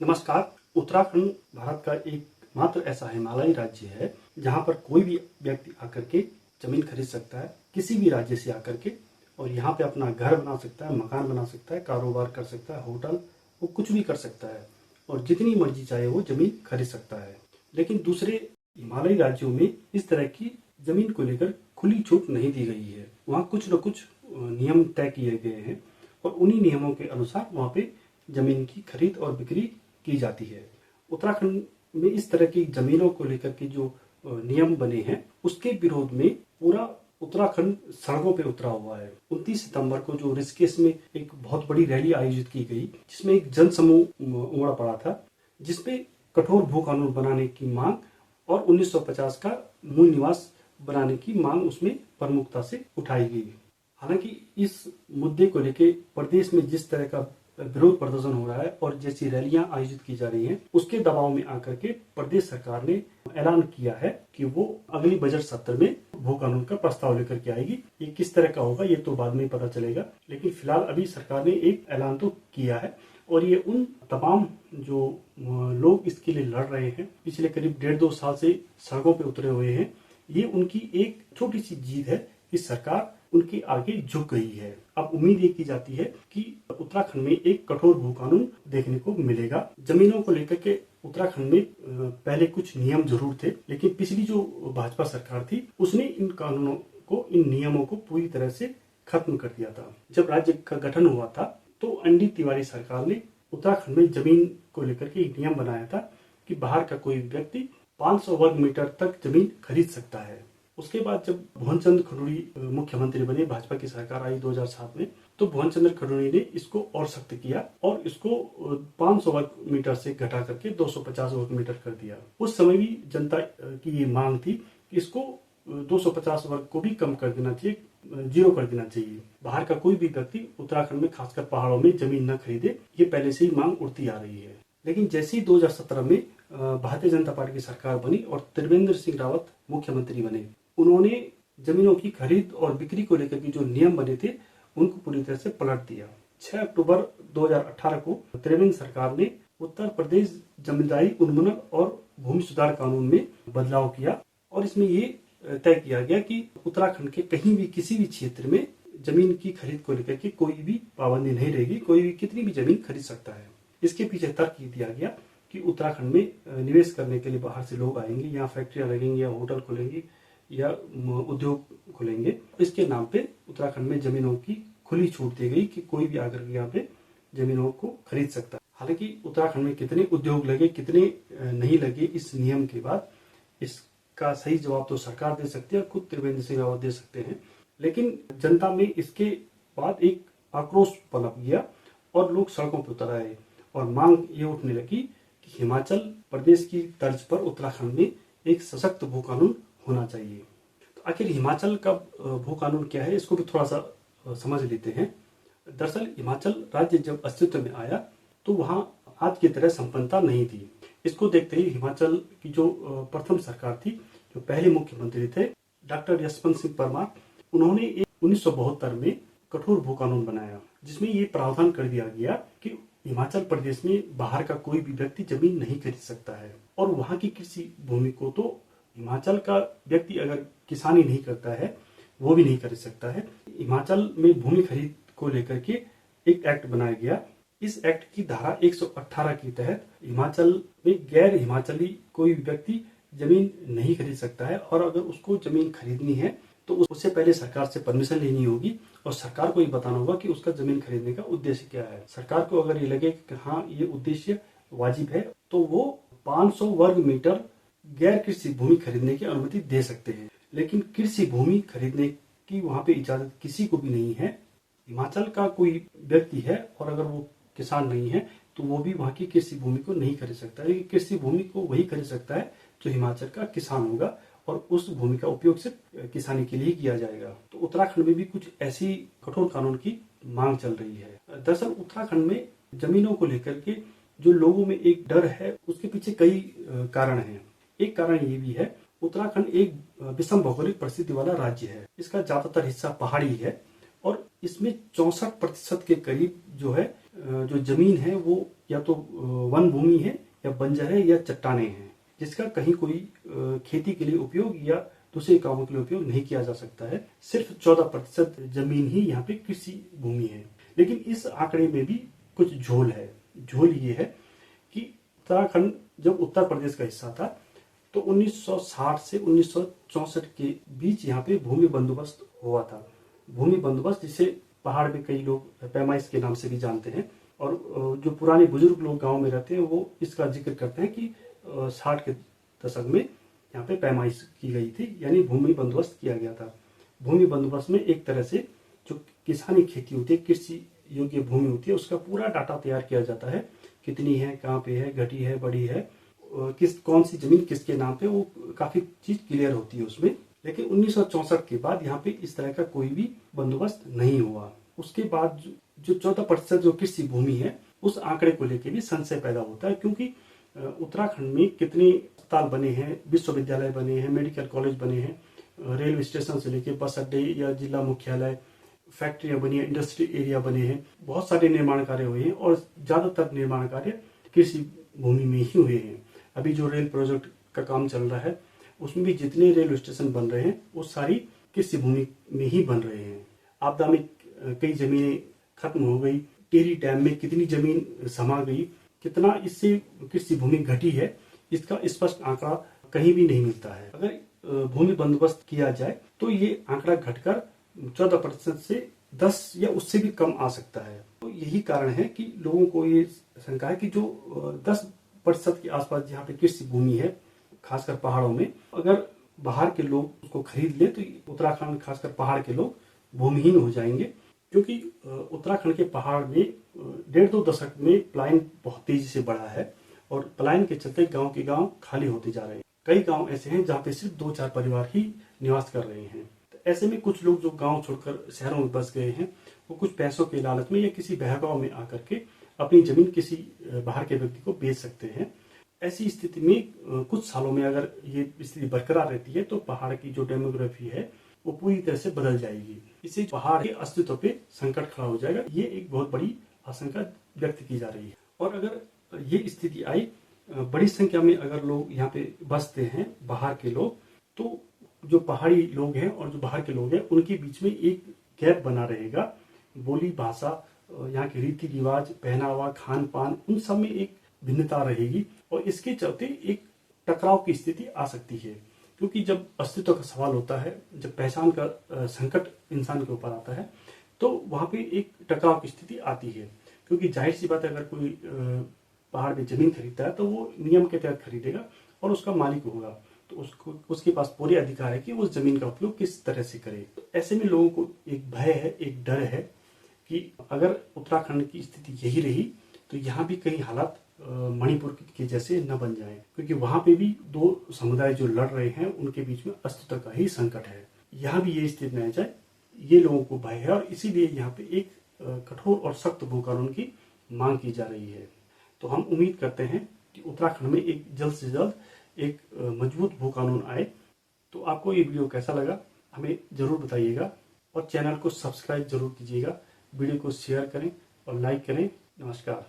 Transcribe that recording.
नमस्कार। उत्तराखंड भारत का एक मात्र ऐसा हिमालयी राज्य है जहाँ पर कोई भी व्यक्ति आकर के जमीन खरीद सकता है, किसी भी राज्य से आकर के, और यहाँ पे अपना घर बना सकता है, मकान बना सकता है, कारोबार कर सकता है, होटल, वो कुछ भी कर सकता है और जितनी मर्जी चाहे वो जमीन खरीद सकता है। लेकिन दूसरे हिमालयी राज्यों में इस तरह की जमीन को लेकर खुली छूट नहीं दी गई है। वहाँ कुछ न कुछ नियम तय किए गए हैं और उन्हीं नियमों के अनुसार वहाँ पे जमीन की खरीद और बिक्री की जाती है। उत्तराखंड में इस तरह की जमीनों को लेकर के जो नियम बने हैं उसके विरोध में पूरा उत्तराखंड सड़कों पे उतरा हुआ है। 29 सितंबर को जो ऋषिकेश में एक बहुत बड़ी रैली आयोजित की गई, जिसमें एक जन समूह उमड़ पड़ा था, जिसपे कठोर भू कानून बनाने की मांग और 1950 का मूल निवास बनाने की मांग उसमें प्रमुखता से उठाई गई। हालांकि इस मुद्दे को लेकर प्रदेश में जिस तरह का विरोध प्रदर्शन हो रहा है और जैसी रैलियां आयोजित की जा रही हैं, उसके दबाव में आकर के प्रदेश सरकार ने ऐलान किया है कि वो अगली बजट सत्र में भू कानून का प्रस्ताव लेकर के आएगी। ये किस तरह का होगा ये तो बाद में पता चलेगा, लेकिन फिलहाल अभी सरकार ने एक ऐलान तो किया है और ये उन तमाम जो लोग इसके लिए लड़ रहे हैं, पिछले करीब 1.5-2 साल से सड़कों पर उतरे हुए हैं, ये उनकी एक छोटी सी जीत है कि सरकार उनके आगे झुक गई है। अब उम्मीद ये की जाती है कि उत्तराखंड में एक कठोर भू कानून देखने को मिलेगा। जमीनों को लेकर के उत्तराखंड में पहले कुछ नियम जरूर थे, लेकिन पिछली जो भाजपा सरकार थी उसने इन कानूनों को, इन नियमों को पूरी तरह से खत्म कर दिया था। जब राज्य का गठन हुआ था तो एनडी तिवारी सरकार ने उत्तराखंड में जमीन को लेकर के एक नियम बनाया था कि बाहर का कोई व्यक्ति 500 वर्ग मीटर तक जमीन खरीद सकता है। उसके बाद जब भुवन चंद्र खडूरी मुख्यमंत्री बने, भाजपा की सरकार आई 2007 में, तो भुवन चंद्र खडूरी ने इसको और सख्त किया और इसको 500 वर्ग मीटर से घटा करके 250 वर्ग मीटर कर दिया। उस समय भी जनता की ये मांग थी कि इसको 250 वर्ग को भी कम कर देना चाहिए, 0 कर देना चाहिए। बाहर का कोई भी व्यक्ति उत्तराखंड में, खासकर पहाड़ों में, जमीन न खरीदे, ये पहले से ही मांग उठती आ रही है। लेकिन जैसे ही 2017 में भारतीय जनता पार्टी की सरकार बनी और त्रिवेंद्र सिंह रावत मुख्यमंत्री बने, उन्होंने जमीनों की खरीद और बिक्री को लेकर के जो नियम बने थे उनको पूरी तरह से पलट दिया। 6 अक्टूबर 2018 को त्रिवेंद्र सरकार ने उत्तर प्रदेश जमींदारी उन्मूलन और भूमि सुधार कानून में बदलाव किया और इसमें ये तय किया गया कि उत्तराखंड के कहीं भी, किसी भी क्षेत्र में जमीन की खरीद को लेकर के कोई भी पाबंदी नहीं रहेगी। कोई भी कितनी भी जमीन खरीद सकता है। इसके पीछे तर्क दिया गया कि उत्तराखंड में निवेश करने के लिए बाहर से लोग आएंगे, यहाँ फैक्ट्रियां लगेंगी या होटल खुलेंगी या उद्योग खुलेंगे। इसके नाम पे उत्तराखंड में जमीनों की खुली छूट दी गई कि कोई भी आकर के यहाँ पे जमीनों को खरीद सकता है। हालांकि उत्तराखंड में कितने उद्योग लगे, कितने नहीं लगे, इस नियम के बाद इसका सही जवाब तो सरकार दे सकती है, खुद त्रिवेंद्र सिंह रावत दे सकते हैं। लेकिन जनता में इसके बाद एक आक्रोश पनप गया और लोग सड़कों पर उतर आए और मांग ये उठने लगी कि हिमाचल प्रदेश की तर्ज पर उत्तराखंड में एक सशक्त भू कानून होना चाहिए। तो आखिर हिमाचल का भू कानून क्या है, इसको भी थोड़ा सा समझ लेते हैं। दरअसल हिमाचल राज्य जब अस्तित्व में आया तो वहाँ आज की तरह संपन्नता नहीं थी। इसको देखते ही हिमाचल की जो प्रथम सरकार थी, जो पहले मुख्यमंत्री थे डॉक्टर यशवंत सिंह परमार, उन्होंने 1972 में कठोर भू कानून बनाया, जिसमें ये प्रावधान कर दिया गया कि हिमाचल प्रदेश में बाहर का कोई भी व्यक्ति जमीन नहीं खरीद सकता है और वहाँ की कृषि भूमि को तो हिमाचल का व्यक्ति अगर किसानी नहीं करता है वो भी नहीं कर सकता है। हिमाचल में भूमि खरीद को लेकर के एक एक्ट बनाया गया। इस एक्ट की धारा 118 के तहत हिमाचल में गैर हिमाचली कोई व्यक्ति जमीन नहीं खरीद सकता है और अगर उसको जमीन खरीदनी है तो उससे पहले सरकार से परमिशन लेनी होगी और सरकार को ये बताना होगा कि उसका जमीन खरीदने का उद्देश्य क्या है। सरकार को अगर ये लगे कि हाँ ये उद्देश्य वाजिब है तो वो 500 वर्ग मीटर गैर कृषि भूमि खरीदने की अनुमति दे सकते हैं। लेकिन कृषि भूमि खरीदने की वहां पे इजाजत किसी को भी नहीं है। हिमाचल का कोई व्यक्ति है और अगर वो किसान नहीं है तो वो भी वहां की कृषि भूमि को नहीं खरीद सकता है। कृषि भूमि को वही खरीद सकता है जो हिमाचल का किसान होगा और उस भूमि का उपयोग सिर्फ किसानी के लिए किया जाएगा। तो उत्तराखंड में भी कुछ ऐसी कठोर कानून की मांग चल रही है। दरअसल उत्तराखंड में जमीनों को लेकर के जो लोगों में एक डर है, उसके पीछे कई कारण हैं। एक कारण ये भी है, उत्तराखंड एक विषम भौगोलिक परिस्थिति वाला राज्य है। इसका ज्यादातर हिस्सा पहाड़ी है और इसमें 64% के करीब जो है जो जमीन है वो या तो वन भूमि है या बंजर है या चट्टाने हैं, जिसका कहीं कोई खेती के लिए उपयोग या दूसरे कामों के लिए उपयोग नहीं किया जा सकता है। सिर्फ 14% जमीन ही यहाँ पे कृषि भूमि है। लेकिन इस आंकड़े में भी कुछ झोल है। झोल ये है कि उत्तराखंड जब उत्तर प्रदेश का हिस्सा था तो 1960 से 1964 के बीच यहाँ पे भूमि बंदोबस्त हुआ था। भूमि बंदोबस्त जिसे पहाड़ में कई लोग पैमाइश के नाम से भी जानते हैं, और जो पुराने बुजुर्ग लोग गांव में रहते हैं वो इसका जिक्र करते हैं कि 60 के दशक में यहाँ पे पैमाइश की गई थी, यानी भूमि बंदोबस्त किया गया था। भूमि बंदोबस्त में एक तरह से जो किसानी खेती होती है, कृषि योग्य भूमि होती है, उसका पूरा डाटा तैयार किया जाता है। कितनी है, कहाँ पे है, घटी है, बड़ी है, कौन सी जमीन किसके नाम पे, वो काफी चीज क्लियर होती है उसमें। लेकिन 1964 के बाद यहाँ पे इस तरह का कोई भी बंदोबस्त नहीं हुआ। उसके बाद जो 14% जो कृषि भूमि है, उस आंकड़े को लेकर भी संशय पैदा होता है, क्योंकि उत्तराखंड में कितने अस्पताल बने हैं, विश्वविद्यालय बने हैं, मेडिकल कॉलेज बने हैं, रेलवे स्टेशन से लेकर बस अड्डे या जिला मुख्यालय, फैक्ट्रियां बनी है, इंडस्ट्री एरिया बने हैं, बहुत सारे निर्माण कार्य हुए हैं और ज्यादातर निर्माण कार्य कृषि भूमि में ही हुए हैं। अभी जो रेल प्रोजेक्ट का काम चल रहा है उसमें भी जितने रेलवे स्टेशन बन रहे हैं वो सारी कृषि भूमि में ही बन रहे हैं। आपदा में कई जमीनें खत्म हो गई, टिहरी डैम में कितनी जमीन समा गई, कितना इससे कृषि भूमि घटी है, इसका स्पष्ट आंकड़ा कहीं भी नहीं मिलता है। अगर भूमि बंदोबस्त किया जाए तो ये आंकड़ा घटकर 14% से 10 या उससे भी कम आ सकता है। तो यही कारण है कि लोगों को ये शंका है कि जो 10% के आसपास जहाँ पे कृषि भूमि है, खासकर पहाड़ों में, अगर बाहर के लोग उसको खरीद ले तो उत्तराखंड खासकर पहाड़ के लोग भूमिहीन हो जाएंगे, क्योंकि उत्तराखंड के पहाड़ में 1.5-2 दशक में पलायन बहुत तेजी से बढ़ा है और पलायन के चलते गांव के गांव खाली होते जा रहे हैं। कई गांव ऐसे हैं जहाँ पे सिर्फ 2-4 परिवार ही निवास कर रहे हैं। तो ऐसे में कुछ लोग जो गांव छोड़कर शहरों में बस गए हैं, वो कुछ पैसों के लालच में या किसी बहकाव में आकर के अपनी जमीन किसी बाहर के व्यक्ति को बेच सकते हैं। ऐसी स्थिति में कुछ सालों में अगर ये स्थिति बरकरार रहती है तो पहाड़ की जो डेमोग्राफी है वो पूरी तरह से बदल जाएगी। इससे पहाड़ के अस्तित्व पे संकट खड़ा हो जाएगा। ये एक बहुत बड़ी आशंका व्यक्त की जा रही है। और अगर ये स्थिति आई, बड़ी संख्या में अगर लोग यहाँ पे बसते हैं बाहर के लोग, तो जो पहाड़ी लोग हैं और जो बाहर के लोग हैं उनके बीच में एक गैप बना रहेगा। बोली भाषा, यहाँ के रीति रिवाज, पहनावा, खान पान, उन सब में एक भिन्नता रहेगी और इसके चलते एक टकराव की स्थिति आ सकती है। क्योंकि जब अस्तित्व का सवाल होता है, जब पहचान का संकट इंसान के ऊपर आता है, तो वहां पे एक टकराव की स्थिति आती है। क्योंकि जाहिर सी बात है, अगर कोई पहाड़ में जमीन खरीदता है तो वो नियम के तहत खरीदेगा और उसका मालिक होगा, तो उसके पास पूरे अधिकार है कि उस जमीन का उपयोग किस तरह से करे। तो ऐसे में लोगों को एक भय है, एक डर है कि अगर उत्तराखंड की स्थिति यही रही तो यहाँ भी कहीं हालात मणिपुर के जैसे न बन जाए, क्योंकि वहां पे भी दो समुदाय जो लड़ रहे हैं उनके बीच में अस्तित्व का ही संकट है। यहाँ भी ये स्थिति न जाए, ये लोगों को भय है और इसीलिए यहाँ पे एक कठोर और सख्त भू कानून की मांग की जा रही है। तो हम उम्मीद करते हैं कि उत्तराखंड में एक जल्द से जल्द एक मजबूत भू कानून आए। तो आपको ये वीडियो कैसा लगा हमें जरूर बताइएगा और चैनल को सब्सक्राइब जरूर कीजिएगा, वीडियो को शेयर करें और लाइक करें। नमस्कार।